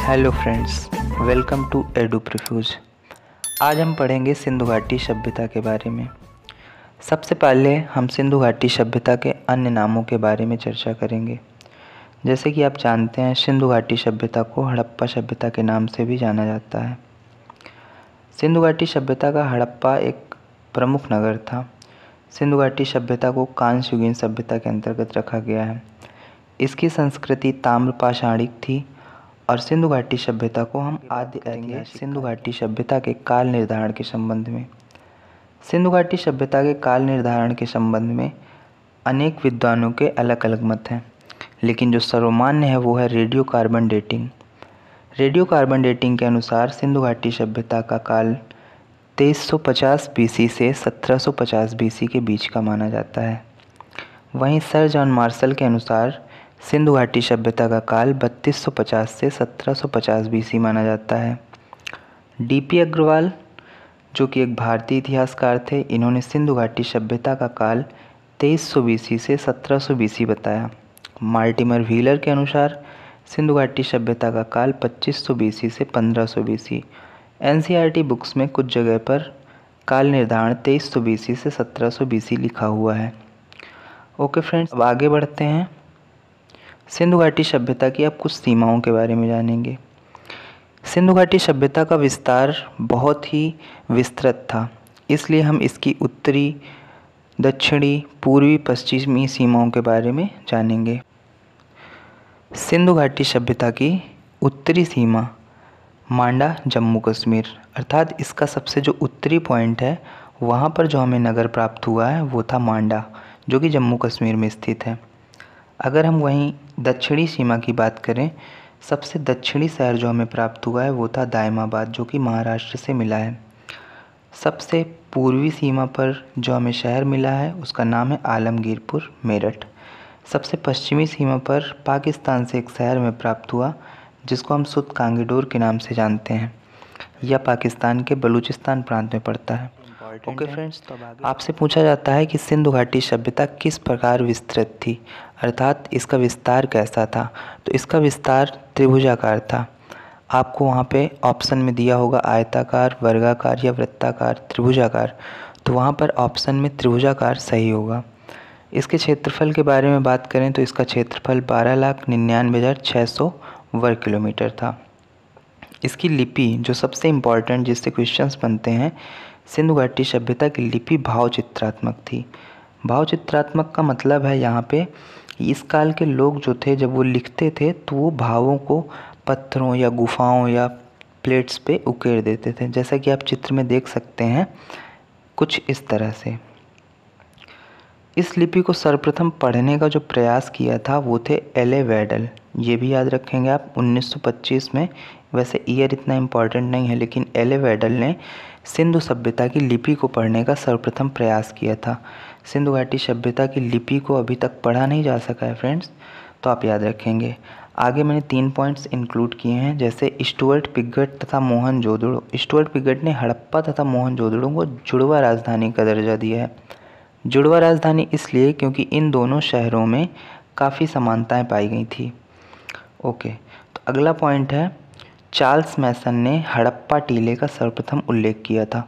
Hello friends, welcome to एडू प्रीफ्यूज। आज हम पढ़ेंगे सिंधु घाटी सभ्यता के बारे में। सबसे पहले हम सिंधु घाटी सभ्यता के अन्य नामों के बारे में चर्चा करेंगे। जैसे कि आप जानते हैं, सिंधु घाटी सभ्यता को हड़प्पा सभ्यता के नाम से भी जाना जाता है। सिंधु घाटी सभ्यता का हड़प्पा एक प्रमुख नगर था। सिंधु घाटी सभ्यता को कांस्ययुगीन सभ्यता के अंतर्गत रखा गया है। इसकी संस्कृति ताम्र पाषाणिक थी और सिंधु घाटी सभ्यता को हम आद्य करेंगे सिंधु घाटी सभ्यता के काल निर्धारण के संबंध में। सिंधु घाटी सभ्यता के काल निर्धारण के संबंध में अनेक विद्वानों के अलग अलग मत हैं, लेकिन जो सर्वमान्य है वो है radio carbon dating. Radio carbon dating के अनुसार सिंधु घाटी सभ्यता का काल 2350 BC से 1750 BC के बीच का माना जाता है। वहीं सर जॉन मार्शल के अनुसार सिंधु घाटी सभ्यता का काल 3250 से 1750 BC माना जाता है। DP अग्रवाल, जो कि एक भारतीय इतिहासकार थे, इन्होंने सिंधु घाटी सभ्यता का काल 2300 BC से 1700 BC बताया। मार्टिमर व्हीलर के अनुसार सिंधु घाटी सभ्यता का काल 2500 BC से 1500 BC। NCERT बुक्स में कुछ जगह पर काल निर्धारण 2300 BC से 1700 BC लिखा हुआ है। ओके फ्रेंड्स, अब आगे बढ़ते हैं। सिंधु घाटी सभ्यता की अब कुछ सीमाओं के बारे में जानेंगे। सिंधु घाटी सभ्यता का विस्तार बहुत ही विस्तृत था, इसलिए हम इसकी उत्तरी, दक्षिणी, पूर्वी, पश्चिमी सीमाओं के बारे में जानेंगे। सिंधु घाटी सभ्यता की उत्तरी सीमा मांडा, जम्मू कश्मीर, अर्थात इसका सबसे जो उत्तरी पॉइंट है वहाँ पर जो हमें नगर प्राप्त हुआ है वो था मांडा, जो कि जम्मू कश्मीर में स्थित है। अगर हम वहीं दक्षिणी सीमा की बात करें, सबसे दक्षिणी शहर जो हमें प्राप्त हुआ है वो था दायमाबाद, जो कि महाराष्ट्र से मिला है। सबसे पूर्वी सीमा पर जो हमें शहर मिला है उसका नाम है आलमगीरपुर, मेरठ। सबसे पश्चिमी सीमा पर पाकिस्तान से एक शहर में प्राप्त हुआ जिसको हम सुत कांगीडोर के नाम से जानते हैं। यह पाकिस्तान के बलूचिस्तान प्रांत में पड़ता है। ओके फ्रेंड्स, तो आपसे पूछा जाता है कि सिंधु घाटी सभ्यता किस प्रकार विस्तृत थी, अर्थात इसका विस्तार कैसा था। तो इसका विस्तार त्रिभुजाकार था। आपको वहाँ पे ऑप्शन में दिया होगा आयताकार, वर्गाकार या वृत्ताकार, त्रिभुजाकार, तो वहाँ पर ऑप्शन में त्रिभुजाकार सही होगा। इसके क्षेत्रफल के बारे में बात करें तो इसका क्षेत्रफल 12,99,600 वर्ग किलोमीटर था। इसकी लिपि जो सबसे इम्पॉर्टेंट जिससे क्वेश्चंस बनते हैं, सिंधु घाटी सभ्यता की लिपि भाव चित्रात्मक थी। भाव चित्रात्मक का मतलब है यहाँ पे इस काल के लोग जो थे जब वो लिखते थे तो वो भावों को पत्थरों या गुफाओं या प्लेट्स पे उकेर देते थे, जैसा कि आप चित्र में देख सकते हैं कुछ इस तरह से। इस लिपि को सर्वप्रथम पढ़ने का जो प्रयास किया था वो थे एले वेडल, ये भी याद रखेंगे आप, 1925 में। वैसे ईयर इतना इम्पॉर्टेंट नहीं है, लेकिन एले वेडल ने सिंधु सभ्यता की लिपि को पढ़ने का सर्वप्रथम प्रयास किया था। सिंधु घाटी सभ्यता की लिपि को अभी तक पढ़ा नहीं जा सका है फ्रेंड्स, तो आप याद रखेंगे। आगे मैंने 3 पॉइंट्स इंक्लूड किए हैं, जैसे स्टुअर्ट पिगट तथा मोहनजोदड़ो। स्टुअर्ट पिगट ने हड़प्पा तथा मोहनजोदड़ो को जुड़वा राजधानी का दर्जा दिया है। जुड़वा राजधानी इसलिए क्योंकि इन दोनों शहरों में काफ़ी समानताएं पाई गई थी। ओके, तो अगला पॉइंट है, चार्ल्स मैसन ने हड़प्पा टीले का सर्वप्रथम उल्लेख किया था।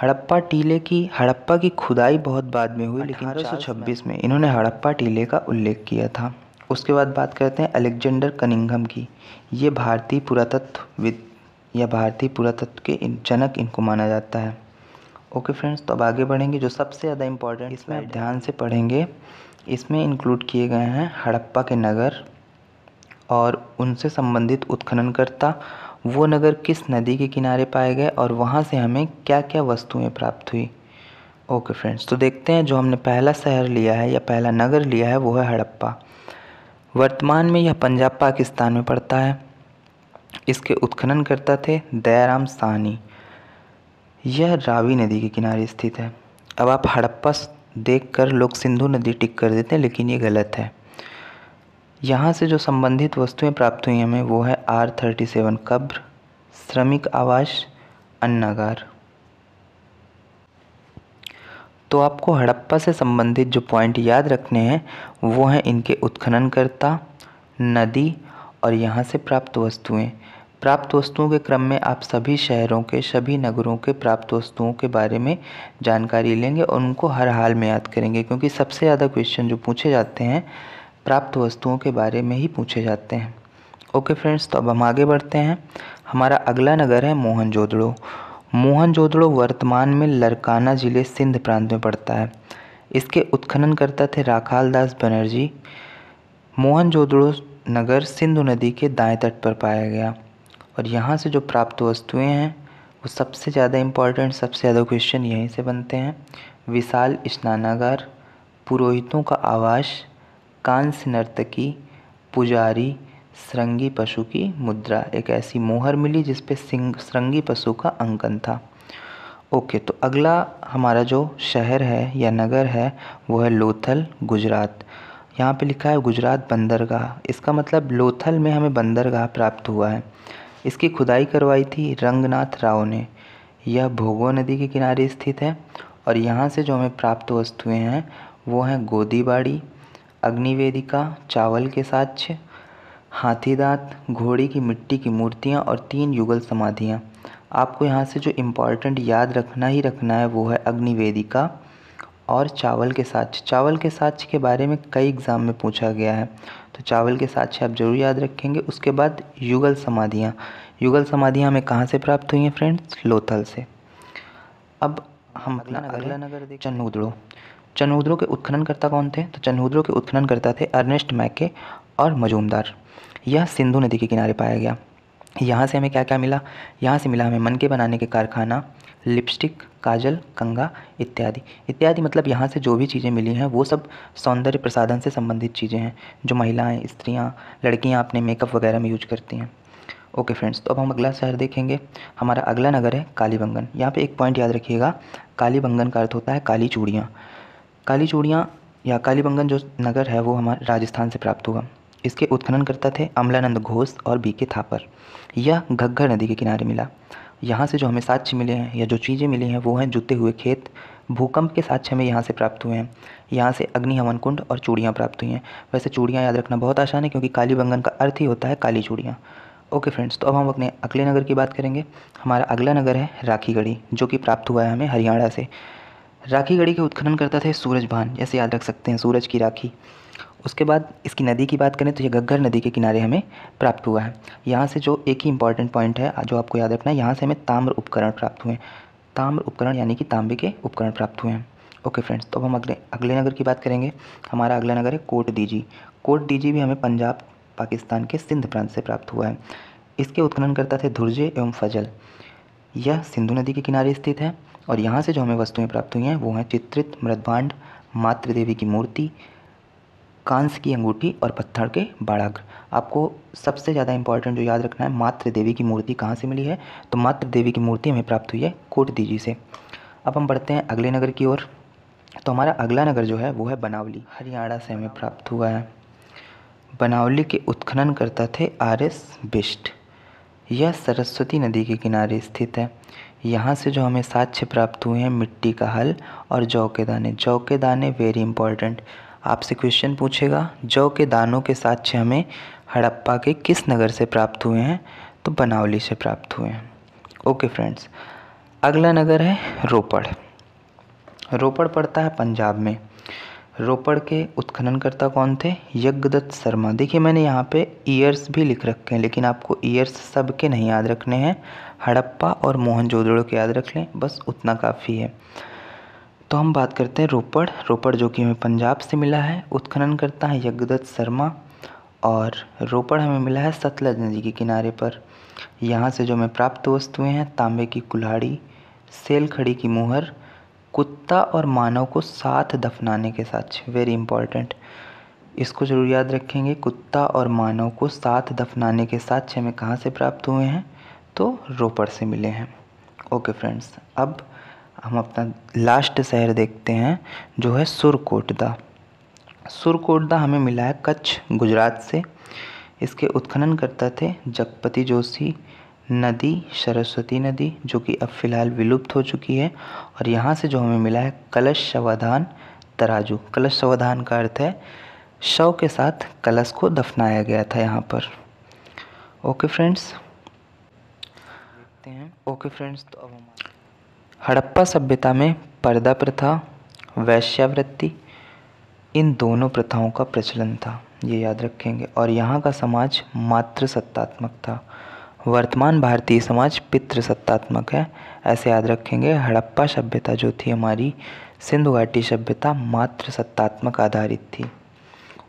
हड़प्पा की खुदाई बहुत बाद में हुई, लेकिन 1826 में इन्होंने हड़प्पा टीले का उल्लेख किया था। उसके बाद बात करते हैं अलेक्जेंडर कनिंघम की। ये भारतीय पुरातत्वविद या भारतीय पुरातत्व के जनक इनको माना जाता है। ओके फ्रेंड्स, तो अब आगे बढ़ेंगे। जो सबसे ज़्यादा इम्पोर्टेंट इसमें आप ध्यान से पढ़ेंगे, इसमें इंक्लूड किए गए हैं हड़प्पा के नगर और उनसे संबंधित उत्खननकर्ता, वो नगर किस नदी के किनारे पाए गए और वहाँ से हमें क्या क्या वस्तुएं प्राप्त हुई। ओके फ्रेंड्स, तो देखते हैं जो हमने पहला शहर लिया है या पहला नगर लिया है वो है हड़प्पा। वर्तमान में यह पंजाब पाकिस्तान में पड़ता है। इसके उत्खननकर्ता थे दयाराम साहनी। यह रावी नदी के किनारे स्थित है। अब आप हड़प्पा देखकर लोग सिंधु नदी टिक कर देते हैं, लेकिन ये गलत है। यहाँ से जो संबंधित वस्तुएं प्राप्त हुई हमें वो है R37 कब्र, श्रमिक आवास, अन्नागार। तो आपको हड़प्पा से संबंधित जो पॉइंट याद रखने हैं वो हैं इनके उत्खननकर्ता, नदी और यहाँ से प्राप्त वस्तुएं। प्राप्त वस्तुओं के क्रम में आप सभी शहरों के, सभी नगरों के प्राप्त वस्तुओं के बारे में जानकारी लेंगे और उनको हर हाल में याद करेंगे, क्योंकि सबसे ज़्यादा क्वेश्चन जो पूछे जाते हैं प्राप्त वस्तुओं के बारे में ही पूछे जाते हैं। ओके फ्रेंड्स, तो अब हम आगे बढ़ते हैं। हमारा अगला नगर है मोहनजोदड़ो। मोहनजोदड़ो वर्तमान में लरकाना ज़िले सिंध प्रांत में पड़ता है। इसके उत्खननकर्ता थे राखाल दास बनर्जी। मोहनजोदड़ो नगर सिंधु नदी के दाएं तट पर पाया गया और यहाँ से जो प्राप्त वस्तुएं हैं वो सबसे ज़्यादा इम्पॉर्टेंट, सबसे ज़्यादा क्वेश्चन यहीं से बनते हैं। विशाल स्नानागार, पुरोहितों का आवास, कांस्य नर्तकी, पुजारी, श्रृंगी पशु की मुद्रा। एक ऐसी मोहर मिली जिस पे श्रृंगी पशु का अंकन था। ओके, तो अगला हमारा जो शहर है या नगर है वो है लोथल, गुजरात। यहाँ पे लिखा है गुजरात बंदरगाह। इसका मतलब लोथल में हमें बंदरगाह प्राप्त हुआ है। इसकी खुदाई करवाई थी रंगनाथ राव ने। यह भोगो नदी के किनारे स्थित है और यहाँ से जो हमें प्राप्त वस्तुएं हैं वो हैं गोदी बाड़ी, अग्निवेदिका, चावल के साक्ष्य, हाथी दांत, घोड़ी की मिट्टी की मूर्तियाँ और 3 युगल समाधियाँ। आपको यहाँ से जो इम्पॉर्टेंट याद रखना ही रखना है वो है अग्निवेदिका और चावल के साक्ष्य। चावल के साक्ष्य के बारे में कई एग्ज़ाम में पूछा गया है, तो चावल के साक्ष्य आप जरूर याद रखेंगे। उसके बाद युगल समाधियाँ। युगल समाधियाँ हमें कहाँ से प्राप्त हुई हैं फ्रेंड्स? लोथल से। अब हम अपना अगला नगर देखते हैं चन्हूदड़ो। चन्हूदड़ो के उत्खननकर्ता कौन थे? तो चन्हूदड़ो के उत्खननकर्ता थे अर्नेस्ट मैके और मजूमदार। यह सिंधु नदी के किनारे पाया गया। यहाँ से हमें क्या क्या मिला? यहाँ से मिला हमें मनके बनाने के कारखाना, लिपस्टिक, काजल, कंघा इत्यादि इत्यादि। मतलब यहाँ से जो भी चीज़ें मिली हैं वो सब सौंदर्य प्रसाधन से संबंधित चीज़ें हैं जो महिलाएं, स्त्रियाँ, लड़कियाँ अपने मेकअप वगैरह में यूज करती हैं। ओके फ्रेंड्स, तो अब हम अगला शहर देखेंगे। हमारा अगला नगर है कालीबंगन। यहाँ पे एक पॉइंट याद रखिएगा, कालीबंगन का अर्थ होता है काली चूड़ियाँ। काली चूड़ियाँ या कालीबंगन जो नगर है वो हमारे राजस्थान से प्राप्त हुआ। इसके उत्खननकर्ता थे अमलानंद घोष और बीके थापर। यह घग्गर नदी के किनारे मिला। यहाँ से जो हमें साक्ष्य मिले हैं या जो चीज़ें मिली हैं वो हैं जुते हुए खेत। भूकंप के साक्ष्य हमें यहाँ से प्राप्त हुए हैं। यहाँ से अग्नि हवन कुंड और चूड़ियाँ प्राप्त हुई हैं। वैसे चूड़ियाँ याद रखना बहुत आसान है क्योंकि कालीबंगन का अर्थ ही होता है काली चूड़ियाँ। ओके फ्रेंड्स, तो अब हम अपने अगले नगर की बात करेंगे। हमारा अगला नगर है राखीगढ़ी, जो कि प्राप्त हुआ है हमें हरियाणा से। राखीगढ़ी के उत्खननकर्ता थे सूरजभान, ऐसे याद रख सकते हैं, सूरज की राखी। उसके बाद इसकी नदी की बात करें तो ये घग्गर नदी के किनारे हमें प्राप्त हुआ है। यहाँ से जो एक ही इंपॉर्टेंट पॉइंट है जो आपको याद रखना है, यहाँ से हमें ताम्र उपकरण प्राप्त हुए हैं। ताम्र उपकरण यानी कि तांबे के उपकरण प्राप्त हुए हैं। ओके फ्रेंड्स, तो अब हम अगले नगर की बात करेंगे। हमारा अगला नगर है कोट डीजी। कोट डीजी भी हमें पंजाब पाकिस्तान के सिंध प्रांत से प्राप्त हुआ है। इसके उत्खननकर्ता थे धुर्जे एवं फजल। यह सिंधु नदी के किनारे स्थित है और यहाँ से जो हमें वस्तुएं प्राप्त हुई हैं वो हैं चित्रित मृदभांड, मातृ देवी की मूर्ति, कांस्य की अंगूठी और पत्थर के बाड़ाग्र। आपको सबसे ज़्यादा इंपॉर्टेंट जो याद रखना है, मातृ देवी की मूर्ति कहाँ से मिली है? तो मातृ देवी की मूर्ति हमें प्राप्त हुई है कोट डीजी से। अब हम बढ़ते हैं अगले नगर की ओर। तो हमारा अगला नगर जो है वो है बनावली, हरियाणा से हमें प्राप्त हुआ है। बनावली के उत्खननकर्ता थे आर.एस. बिष्ट। यह सरस्वती नदी के किनारे स्थित है। यहाँ से जो हमें साक्ष्य प्राप्त हुए हैं मिट्टी का हल और जौ के दाने। जौ के दाने वेरी इंपॉर्टेंट, आपसे क्वेश्चन पूछेगा जौ के दानों के साक्ष्य हमें हड़प्पा के किस नगर से प्राप्त हुए हैं? तो बनावली से प्राप्त हुए हैं। ओके फ्रेंड्स, अगला नगर है रोपड़। रोपड़ पड़ता है पंजाब में। रोपड़ के उत्खननकर्ता कौन थे? यज्ञदत्त शर्मा। देखिए मैंने यहाँ पे ईयर्स भी लिख रखे हैं, लेकिन आपको ईयर्स सब के नहीं याद रखने हैं, हड़प्पा और मोहनजोदड़ो के याद रख लें, बस उतना काफ़ी है। तो हम बात करते हैं रोपड़। रोपड़ जो कि हमें पंजाब से मिला है, उत्खननकर्ता है यज्ञदत्त शर्मा और रोपड़ हमें मिला है सतलज नदी के किनारे पर। यहाँ से जो हमें प्राप्त वस्तुएं हैं तांबे की कुल्हाड़ी, सेल खड़ी की मुहर, कुत्ता और मानव को साथ दफनाने के साक्ष्य, वेरी इंपॉर्टेंट, इसको जरूर याद रखेंगे। कुत्ता और मानव को साथ दफनाने के साक्ष्य हमें कहाँ से प्राप्त हुए हैं? तो रोपड़ से मिले हैं। ओके फ्रेंड्स, अब हम अपना लास्ट शहर देखते हैं जो है सुरकोटदा। सुरकोटदा हमें मिला है कच्छ, गुजरात से। इसके उत्खननकर्ता थे जगपति जोशी। नदी सरस्वती नदी जो कि अब फ़िलहाल विलुप्त हो चुकी है। और यहाँ से जो हमें मिला है कलश शवाधान तराजू। कलश शवाधान का अर्थ है शव के साथ कलश को दफनाया गया था यहाँ पर। ओके फ्रेंड्स, देखते हैं। ओके फ्रेंड्स, तो अब हम हड़प्पा सभ्यता में पर्दा प्रथा, वेश्यावृत्ति, इन दोनों प्रथाओं का प्रचलन था, ये याद रखेंगे। और यहाँ का समाज मातृ सत्तात्मक था। वर्तमान भारतीय समाज पितृ सत्तात्मक है, ऐसे याद रखेंगे। हड़प्पा सभ्यता जो थी हमारी, सिंधु घाटी सभ्यता मातृ सत्तात्मक आधारित थी।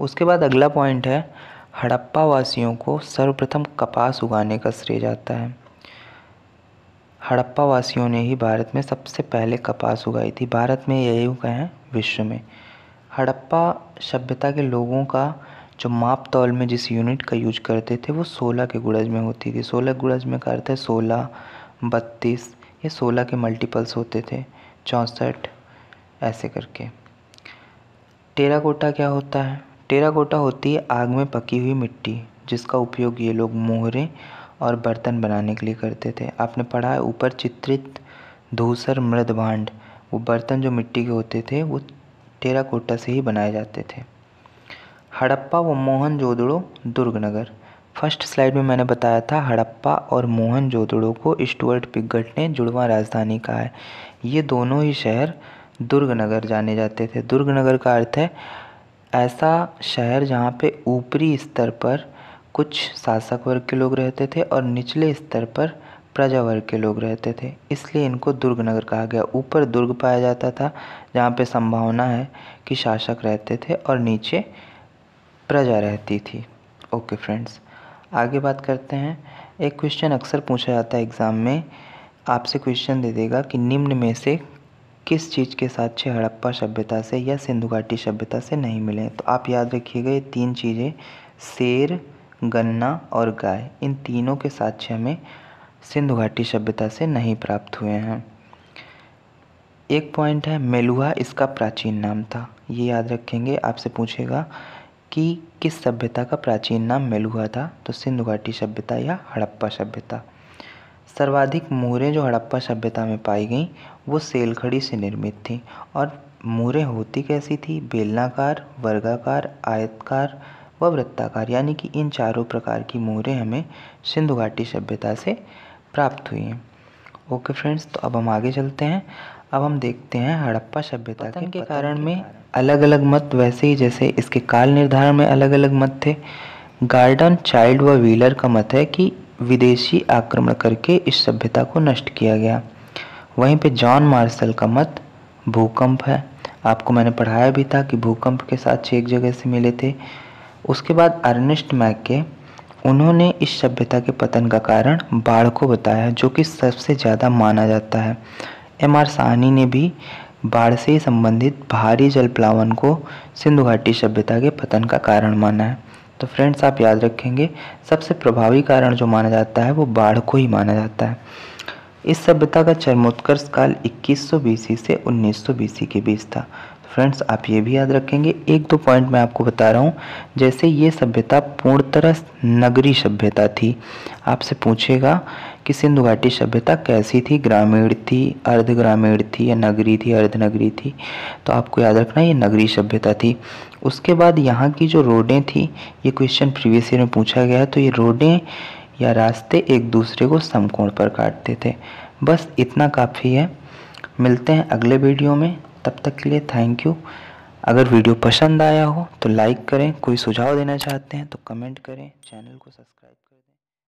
उसके बाद अगला पॉइंट है, हड़प्पा वासियों को सर्वप्रथम कपास उगाने का श्रेय जाता है। हड़प्पा वासियों ने ही भारत में सबसे पहले कपास उगाई थी। भारत में यही उगाए हैं, विश्व में। हड़प्पा सभ्यता के लोगों का जो माप तौल में जिस यूनिट का यूज करते थे वो 16 के गुणज में होती थी। 16 गुणज में का अर्थ है 16, 32, ये 16 के मल्टीपल्स होते थे, 64 ऐसे करके। टेराकोटा क्या होता है? टेराकोटा होती है आग में पकी हुई मिट्टी, जिसका उपयोग ये लोग मोहरे और बर्तन बनाने के लिए करते थे। आपने पढ़ा है ऊपर चित्रित धूसर मृद भांड, वो बर्तन जो मिट्टी के होते थे वो टेराकोटा से ही बनाए जाते थे। हड़प्पा व मोहनजोदड़ो दुर्गनगर, फर्स्ट स्लाइड में मैंने बताया था हड़प्पा और मोहनजोदड़ो को स्टुअर्ट पिगट ने जुड़वां राजधानी कहा है। ये दोनों ही शहर दुर्गनगर जाने जाते थे। दुर्गनगर का अर्थ है ऐसा शहर जहाँ पे ऊपरी स्तर पर कुछ शासक वर्ग के लोग रहते थे और निचले स्तर पर प्रजा वर्ग के लोग रहते थे, इसलिए इनको दुर्गनगर कहा गया। ऊपर दुर्ग पाया जाता था जहाँ पे संभावना है कि शासक रहते थे और नीचे प्रजा रहती थी। ओके फ्रेंड्स, आगे बात करते हैं। एक क्वेश्चन अक्सर पूछा जाता है एग्ज़ाम में, आपसे क्वेश्चन दे देगा कि निम्न में से किस चीज़ के साक्ष्य हड़प्पा सभ्यता से या सिंधु घाटी सभ्यता से नहीं मिले। तो आप याद रखिएगा ये 3 चीज़ें, शेर, गन्ना और गाय, इन तीनों के साक्ष्य हमें सिंधु घाटी सभ्यता से नहीं प्राप्त हुए हैं। एक पॉइंट है मेलुहा, इसका प्राचीन नाम था, ये याद रखेंगे। आपसे पूछेगा कि किस सभ्यता का प्राचीन नाम मेलुहा था, तो सिंधु घाटी सभ्यता या हड़प्पा सभ्यता। सर्वाधिक मोहरें जो हड़प्पा सभ्यता में पाई गईं वो सेलखड़ी से निर्मित थी। और मोहरें होती कैसी थी? बेलनाकार, वर्गाकार, आयताकार व वृत्ताकार, यानी कि इन चारों प्रकार की मोहरें हमें सिंधु घाटी सभ्यता से प्राप्त हुई हैं। ओके फ्रेंड्स, तो अब हम आगे चलते हैं। अब हम देखते हैं हड़प्पा सभ्यता के कारण में अलग अलग मत, वैसे ही जैसे इसके काल निर्धारण में अलग अलग मत थे। गार्डन, चाइल्ड व व्हीलर का मत है कि विदेशी आक्रमण करके इस सभ्यता को नष्ट किया गया। वहीं पे जॉन मार्शल का मत भूकंप है। आपको मैंने पढ़ाया भी था कि भूकंप के साथ एक जगह से मिले थे। उसके बाद अर्नेस्ट मैके, उन्होंने इस सभ्यता के पतन का कारण बाढ़ को बताया, जो कि सबसे ज़्यादा माना जाता है। M.R. साहनी ने भी बाढ़ से संबंधित भारी जल प्लावन को सिंधु घाटी सभ्यता के पतन का कारण माना है। तो फ्रेंड्स, आप याद रखेंगे सबसे प्रभावी कारण जो माना जाता है वो बाढ़ को ही माना जाता है। इस सभ्यता का चरमोत्कर्ष काल 2100 BC से 1900 BC के बीच था। फ्रेंड्स, आप ये भी याद रखेंगे। 1-2 पॉइंट मैं आपको बता रहा हूँ। जैसे ये सभ्यता पूर्णतः नगरी सभ्यता थी। आपसे पूछेगा कि सिंधु घाटी सभ्यता कैसी थी, ग्रामीण थी, अर्ध ग्रामीण थी या नगरी थी, अर्धनगरी थी, तो आपको याद रखना ये नगरी सभ्यता थी। उसके बाद यहाँ की जो रोडें थी, ये क्वेश्चन प्रीवियस ईयर में पूछा गया है, तो ये रोडें या रास्ते एक दूसरे को समकोण पर काटते थे। बस इतना काफ़ी है। मिलते हैं अगले वीडियो में, तब तक के लिए थैंक यू। अगर वीडियो पसंद आया हो तो लाइक करें, कोई सुझाव देना चाहते हैं तो कमेंट करें, चैनल को सब्सक्राइब करें।